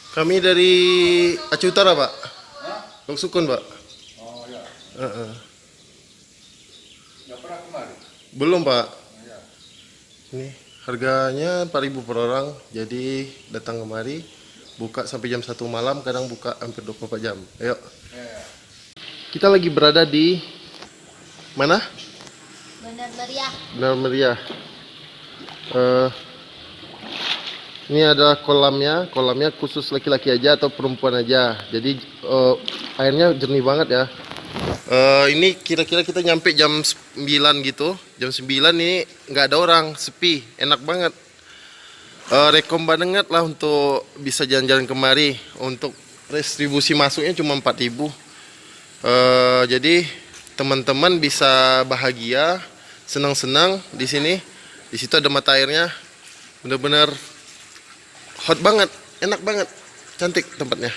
Kami dari Aceh Utara, Pak. Hah? Lok Sukun, Pak. Oh ya, Heeh. nggak pernah kemari. Belum, Pak. Oh, ya. Ini harganya 4.000 per orang. Jadi datang kemari, buka sampai jam 1 malam, kadang buka hampir 24 jam. Ayo. Ya. Kita lagi berada di mana? Bandar Meriah. Benar Meriah. Ini adalah kolamnya khusus laki-laki aja atau perempuan aja. Jadi airnya jernih banget ya. Ini kira-kira kita nyampe jam 9 gitu. Jam 9 ini nggak ada orang, sepi, enak banget. Rekom banget lah untuk bisa jalan-jalan kemari. Untuk distribusi masuknya cuma 4.000. Jadi teman-teman bisa bahagia, senang-senang di sini. Di situ ada mata airnya, bener-bener hot banget, enak banget, cantik tempatnya.